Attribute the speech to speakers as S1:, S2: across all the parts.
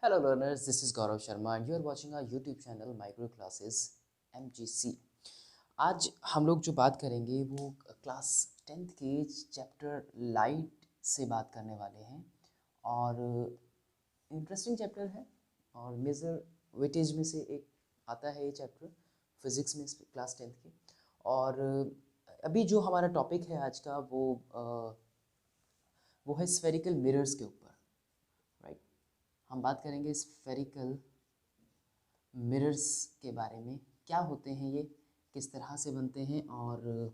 S1: Hello learners, this is Gaurav Sharma and you are watching our YouTube channel Micro Classes MGC। आज हम लोग जो बात करेंगे वो क्लास 10th के चैप्टर लाइट से बात करने वाले हैं और इंटरेस्टिंग चैप्टर है और मेजर वेटेज में से एक आता है ये चैप्टर फिज़िक्स में क्लास 10th के। और अभी जो हमारा टॉपिक है आज का वो है स्फेरिकल मिरर्स के ऊपर। राइट, हम बात करेंगे स्फेरिकल मिरर्स के बारे में, क्या होते हैं ये, किस तरह से बनते हैं और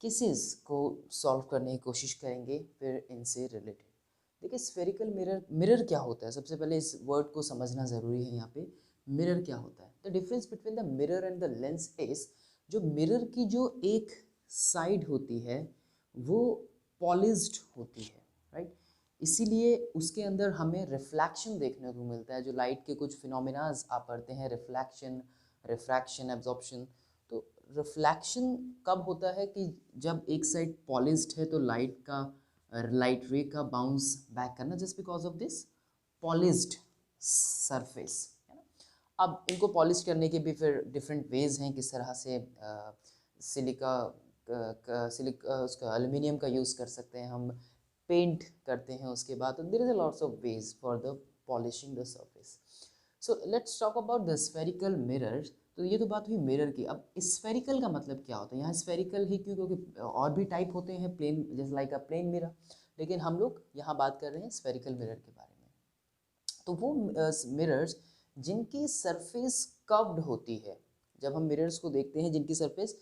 S1: केसेस को सॉल्व करने की कोशिश करेंगे फिर इनसे रिलेटेड। देखिए स्फेरिकल मिरर क्या होता है, सबसे पहले इस वर्ड को समझना ज़रूरी है। यहाँ पे मिरर क्या होता है, the difference between the mirror and the lens is, जो मिरर की जो एक साइड होती है वो पॉलिश्ड होती है। राइट, इसीलिए उसके अंदर हमें रिफ्लैक्शन देखने को मिलता है। जो लाइट के कुछ फिनोमिनाज आप पढ़ते हैं, रिफ्लैक्शन, रिफ्रैक्शन, एब्जॉर्प्शन। तो रिफ्लैक्शन कब होता है कि जब एक साइड पॉलिश्ड है तो लाइट रे का बाउंस बैक करना, just because of this polished surface, है ना। अब इनको पॉलिश करने के भी फिर डिफरेंट वेज हैं, किस तरह से उसका एल्युमिनियम का यूज़ कर सकते हैं, हम पेंट करते हैं उसके बाद। There is a lots of ways for the polishing the surface. So let's talk about the spherical mirror. तो ये तो बात हुई मिरर की। अब स्फेरिकल का मतलब क्या होता है, यहाँ स्फेरिकल ही क्यों, क्योंकि और भी टाइप होते हैं प्लेन, जैसे लाइक अ प्लेन मिरर, लेकिन हम लोग यहाँ बात कर रहे हैं स्फेरिकल मिरर के बारे में। तो वो मिरर्स जिनकी सरफेस कर्व्ड होती है, जब हम मिरर्स को देखते हैं जिनकी सरफेस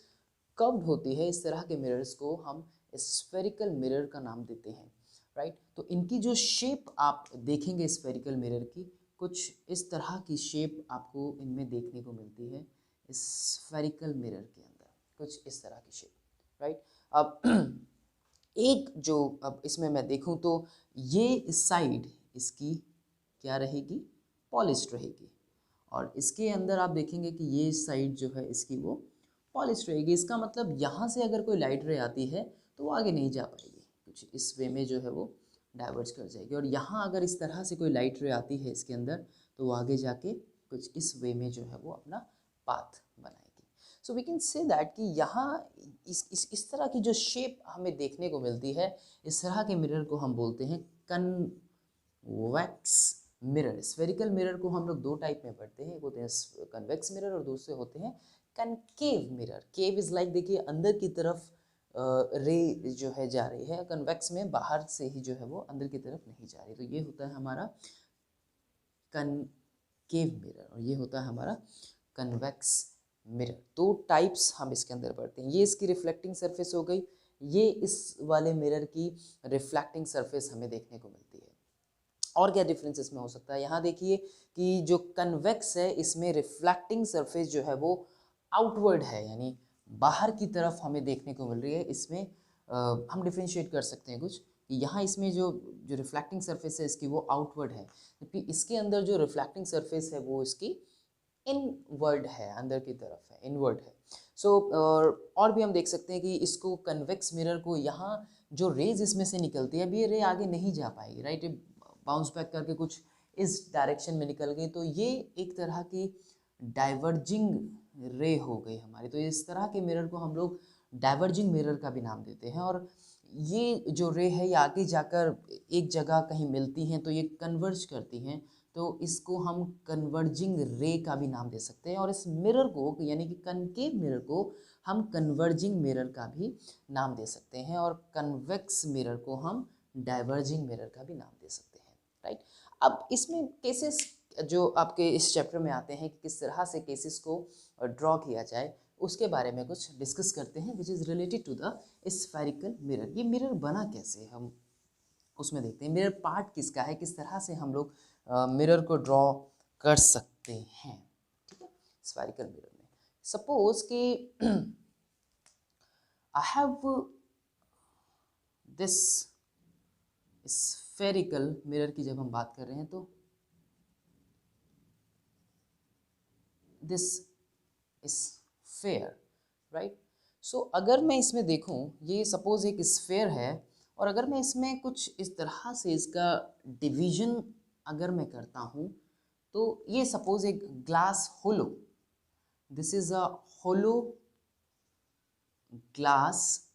S1: कर्व्ड होती है, इस तरह के मिरर्स को हम स्फेरिकल मिरर का नाम देते हैं। राइट, तो इनकी जो शेप आप देखेंगे स्फेरिकल मिरर की, कुछ इस तरह की शेप आपको इनमें देखने को मिलती है स्फेरिकल मिरर के अंदर, कुछ इस तरह की शेप। राइट, अब एक जो, अब इसमें मैं देखूं तो ये साइड इसकी क्या रहेगी, पॉलिश्ड रहेगी, और इसके अंदर आप देखेंगे कि ये साइड जो है इसकी वो पॉलिश्ड रहेगी। इसका मतलब यहाँ से अगर कोई लाइट रे आती है तो वो आगे नहीं जा पाएगी, कुछ इस वे में जो है वो डाइवर्ज कर जाएगी। और यहाँ अगर इस तरह से कोई लाइट रे आती है इसके अंदर तो वो आगे जाके कुछ इस वे में जो है वो अपना पाथ बनाएगी। So we can say that कि यहाँ इस तरह की जो शेप हमें देखने को मिलती है, इस तरह के मिरर को हम बोलते हैं कन्वेक्स मिरर। स्फेरिकल मिरर को हम लोग दो टाइप में पढ़ते हैं, एक होते हैं कन्वेक्स मिरर और दूसरे होते हैं concave mirror. Cave is like, देखिए अंदर की तरफ रे जो है जा रही है, कन्वेक्स में बाहर से ही जो है वो अंदर की तरफ नहीं जा रही। तो ये होता है हमारा कनकेव मिरर और ये होता है हमारा कन्वेक्स मिरर। दो टाइप्स हम इसके अंदर पढ़ते हैं। ये इसकी रिफ्लेक्टिंग सरफेस हो गई, ये इस वाले मिरर की रिफ्लेक्टिंग सरफेस हमें देखने को मिलती है। और क्या डिफरेंस इसमें हो सकता है, यहाँ देखिए कि जो कन्वेक्स है इसमें रिफ्लेक्टिंग सरफेस जो है वो आउटवर्ड है, यानी बाहर की तरफ हमें देखने को मिल रही है। इसमें हम डिफ्रेंशिएट कर सकते हैं कुछ कि यहाँ इसमें जो जो रिफ्लेक्टिंग सरफेस है इसकी वो आउटवर्ड है, जबकि इसके अंदर जो रिफ्लेक्टिंग सरफेस है वो इसकी इनवर्ड है, अंदर की तरफ है, इनवर्ड है। सो और भी हम देख सकते हैं कि इसको कन्वेक्स मिरर को, यहाँ जो रेज इसमें से निकलती है, अभी ये रे आगे नहीं जा पाएगी। राइट, बाउंस बैक करके कुछ इस डायरेक्शन में निकल गई, तो ये एक तरह की डाइवर्जिंग रे हो गई हमारी। तो इस तरह के मिरर को हम लोग डाइवर्जिंग मिरर का भी नाम देते हैं। और ये जो रे है ये आगे जाकर एक जगह कहीं मिलती हैं तो ये कन्वर्ज करती हैं, तो इसको हम कन्वर्जिंग रे का भी नाम दे सकते हैं। और इस मिरर को, यानी कि कनकेव मिरर को, हम कन्वर्जिंग मिरर का भी नाम दे सकते हैं और कन्वेक्स मिरर को हम डाइवर्जिंग मिरर का भी नाम दे सकते हैं। राइट, अब इसमें केसेस जो आपके इस चैप्टर में आते हैं कि किस तरह से केसेस को ड्रॉ किया जाए, उसके बारे में कुछ डिस्कस करते हैं, which is related to the spherical mirror. ये मिरर बना कैसे, हम उसमें देखते हैं। मिरर पार्ट किसका है, किस तरह से हम लोग मिरर को ड्रॉ कर सकते हैं। ठीक है, स्फेरिकल मिरर में सपोज कि I have this spherical mirror की जब हम बात कर रहे हैं तो दिस स्फेयर। राइट, सो अगर मैं इसमें देखूं, ये सपोज एक स्फेयर है और अगर मैं इसमें कुछ इस तरह से इसका डिवीजन अगर मैं करता हूं तो ये सपोज एक glass hollow, this is a hollow glass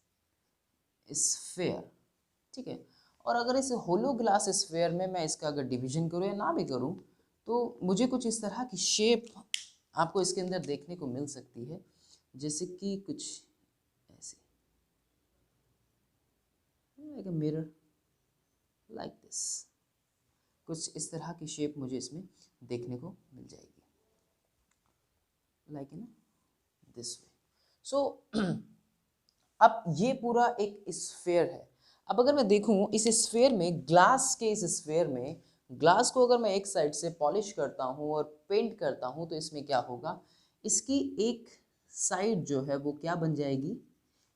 S1: sphere, ठीक है। और अगर इस होलो ग्लास स्फेयर में मैं इसका अगर डिवीजन करूँ या ना भी करूँ तो मुझे कुछ इस तरह की शेप आपको इसके अंदर देखने को मिल सकती है, जैसे कि कुछ ऐसे, like a mirror, like this, कुछ इस तरह की शेप मुझे इसमें देखने को मिल जाएगी, लाइक इन दिस वे। सो अब ये पूरा एक स्फेयर है। अब अगर मैं देखूं इस स्फेयर में, ग्लास के इस स्फेयर में, ग्लास को अगर मैं एक साइड से पॉलिश करता हूं और पेंट करता हूं तो इसमें क्या होगा, इसकी एक साइड जो है वो क्या बन जाएगी,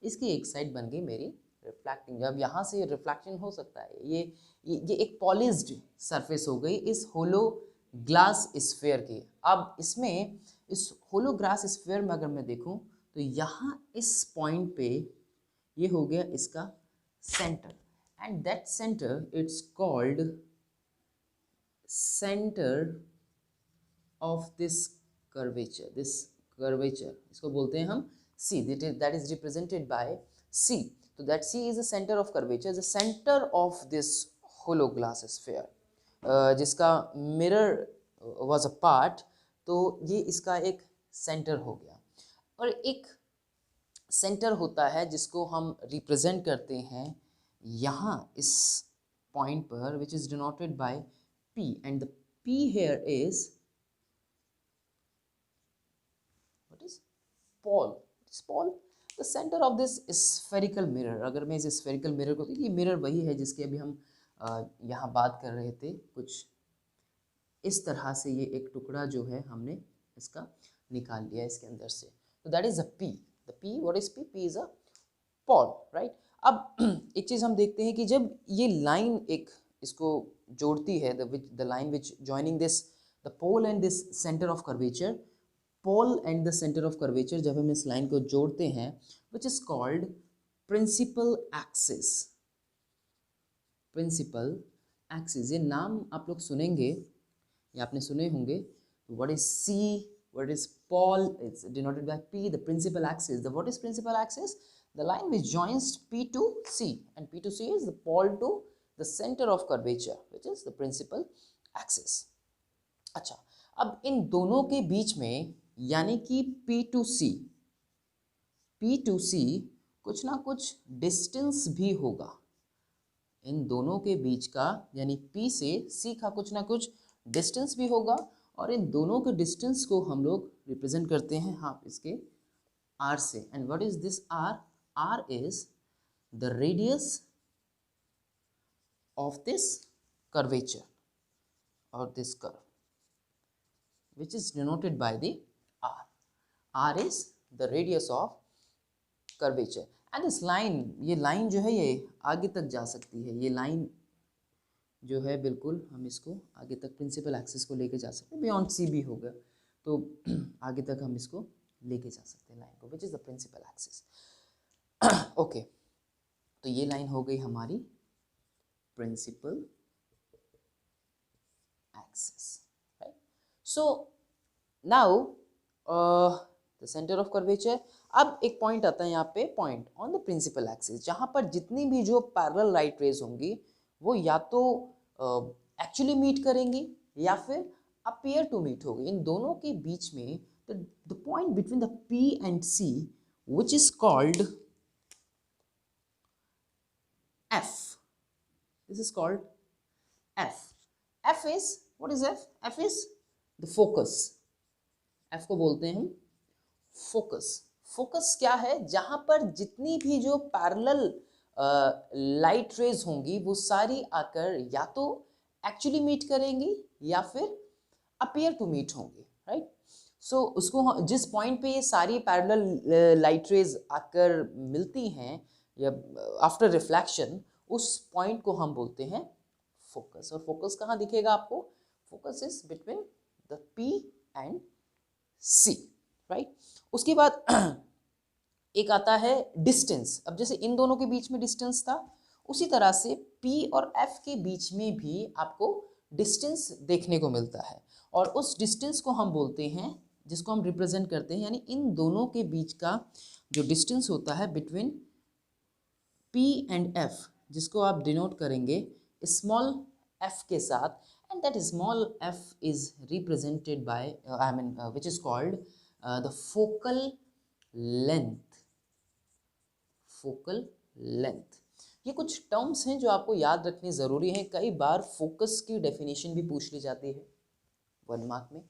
S1: इसकी एक साइड बन गई मेरी रिफ्लेक्टिंग। जब यहाँ से रिफ्लेक्शन हो सकता है, ये एक पॉलिश्ड सरफेस हो गई इस होलो ग्लास स्फेयर की। अब इसमें इस होलो ग्लास स्फेयर में अगर मैं देखूं तो यहाँ इस पॉइंट पे ये हो गया इसका centre, and that centre it's called centre of this curvature, इसको बोलते हैं हम C, that is represented by C. तो that C is the center of curvature, the center of this hollow glass sphere, जिसका मिरर was a part, तो ये इसका एक सेंटर हो गया। और एक सेंटर होता है जिसको हम रिप्रेजेंट करते हैं यहाँ इस पॉइंट पर, विच is denoted bye P, and the P here is what is Paul, it's Paul, the center of this spherical mirror। अगर मैं इस spherical mirror को, ये मिरर वही है जिसके अभी हम यहाँ बात कर रहे थे, कुछ इस तरह से ये एक टुकड़ा जो है हमने इसका निकाल लिया इसके अंदर से, तो that is a P। The P, what is P? P is a Paul, right. अब एक चीज हम देखते हैं कि जब ये लाइन एक इसको जोड़ती है, the line which joining this the pole and this centre of curvature, pole and the centre of curvature, जब हम इस लाइन को जोड़ते हैं, which is called principal axis. Principal axis, ये नाम आप लोग सुनेंगे या आपने सुने होंगे। What is C, what is Paul? It's denoted by P, the principal axis. The what is principal axis? The line which joins P to C, and P to C is the pole to the center of curvature, which is the principal axis. अच्छा, अब इन दोनों के बीच में, यानी कि P to C कुछ ना कुछ डिस्टेंस भी होगा। इन दोनों के बीच का, यानी P से C का कुछ ना कुछ डिस्टेंस भी होगा, और इन दोनों के डिस्टेंस को हम लोग रिप्रेजेंट करते हैं हाँ इसके R से। And what is this R? R is the radius of this curvature और this curve, which is denoted by the R. R is the radius of curvature, and this line, ये line जो है ये आगे तक जा सकती है। ये लाइन जो है बिल्कुल हम इसको आगे तक प्रिंसिपल एक्सिस को लेके जा सकते हैं, बियॉन्ड C भी होगा तो आगे तक हम इसको लेके जा सकते हैं लाइन को, which is the principal axis. Okay, तो ये लाइन हो गई हमारी principal axis, right. So now the centre of curvature. अब एक पॉइंट आता है यहाँ पे, point on the principal axis, जहाँ पर जितनी भी जो पैरेलल लाइट रेज होंगी वो या तो एक्चुअली मीट करेंगी या फिर अपीयर टू मीट होगी। इन दोनों के बीच में the point between the P and C, which is called F. This is called F. F is, what is F? F is the focus. F को बोलते हैं हम फोकस। फोकस क्या है? जहां पर जितनी भी जो पैरेलल लाइट रेज होंगी वो सारी आकर या तो एक्चुअली मीट करेंगी या फिर अपीयर टू मीट होंगी, राइट। सो उसको जिस पॉइंट पे ये सारी पैरेलल लाइट रेज आकर मिलती हैं या आफ्टर रिफ्लेक्शन, उस पॉइंट को हम बोलते हैं फोकस। और फोकस कहाँ दिखेगा आपको? Focus is between the P and C, right. उसके बाद एक आता है डिस्टेंस। अब जैसे इन दोनों के बीच में डिस्टेंस था, उसी तरह से P और F के बीच में भी आपको डिस्टेंस देखने को मिलता है। और उस डिस्टेंस को हम बोलते हैं, जिसको हम रिप्रेजेंट करते हैं, यानी इन दोनों के बीच का जो डिस्टेंस होता है बिटवीन P एंड F, जिसको आप डिनोट करेंगे स्मॉल f के साथ, and that small f is represented by which is called the focal length. Focal length, ये कुछ टर्म्स हैं जो आपको याद रखनी ज़रूरी है। कई बार फोकस की डेफिनेशन भी पूछ ली जाती है 1 मार्क में,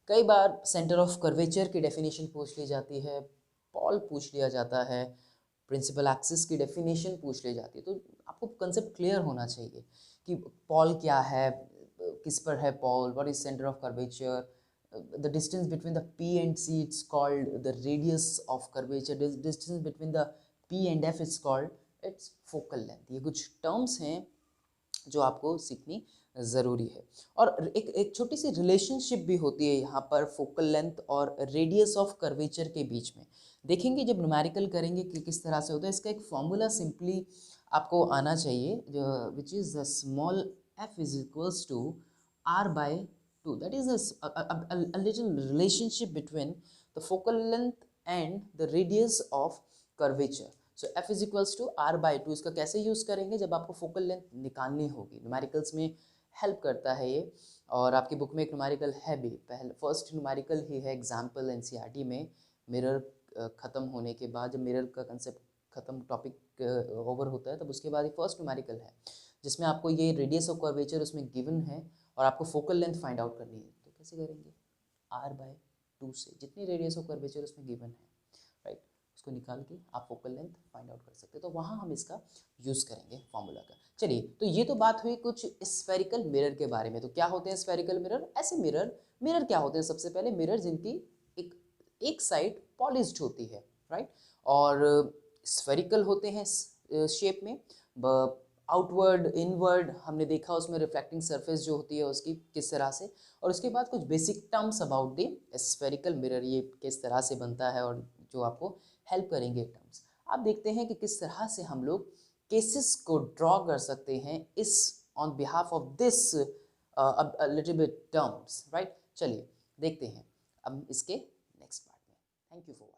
S1: कई बार सेंटर ऑफ कर्वेचर की डेफिनेशन पूछ ली जाती है, पॉल पूछ लिया जाता है, प्रिंसिपल एक्सिस की डेफिनेशन पूछ ली जाती है। तो आपको कंसेप्ट क्लियर होना चाहिए कि पॉल क्या है, किस पर है Paul, what is centre of curvature, the distance between the P and C it's called the radius of curvature, the distance between the P and F is called its focal length। ये कुछ terms हैं जो आपको सीखनी ज़रूरी है। और एक छोटी सी रिलेशनशिप भी होती है यहाँ पर फोकल लेंथ और रेडियस ऑफ कर्वेचर के बीच में। देखेंगे जब न्यूमेरिकल करेंगे कि किस तरह से होता है। इसका एक फॉर्मूला सिंपली आपको आना चाहिए, जो which is small f is equals to r by 2, that is a little relationship between the focal length and the radius of curvature। So f is equals to r by 2। इसका कैसे use करेंगे, जब आपको focal length निकालनी होगी। Numericals में help करता है ये, और आपकी बुक में एक न्यूमेरिकल है भी, पहले फर्स्ट न्यूमेरिकल ही है एग्जाम्पल एनसीईआरटी में। मिरर ख़त्म होने के बाद, जब मिरर का कंसेप्ट ख़त्म, टॉपिक ओवर होता है, तब उसके बाद ये फर्स्ट न्यूमेरिकल है जिसमें आपको ये रेडियस ऑफ कर्वेचर उसमें गिवन है और आपको फोकल लेंथ फाइंड आउट करनी है। तो कैसे करेंगे, r बाय 2 से जितनी रेडियस ऑफ कर्वेचर उसमें गिवन है, राइट, उसको निकाल के आप फोकल लेंथ फाइंड आउट कर सकते हैं। तो वहाँ हम इसका यूज़ करेंगे फॉर्मूला का। चलिए, तो ये तो बात हुई कुछ स्फेरिकल मिरर के बारे में। तो क्या होते हैं स्फेरिकल मिरर? ऐसे मिरर क्या होते हैं? सबसे पहले मिरर जिनकी एक साइड पॉलिश्ड होती है, राइट, और स्फेरिकल होते हैं शेप में, आउटवर्ड इनवर्ड हमने देखा उसमें रिफ्लेक्टिंग सरफेस जो होती है उसकी किस तरह से। और उसके बाद कुछ basic terms about the spherical mirror, ये किस तरह से बनता है और जो आपको हेल्प करेंगे टर्म्स। आप देखते हैं कि किस तरह से हम लोग केसेस को ड्रॉ कर सकते हैं इस on behalf of this little bit terms, right. चलिए देखते हैं अब इसके नेक्स्ट पार्ट में। Thank you for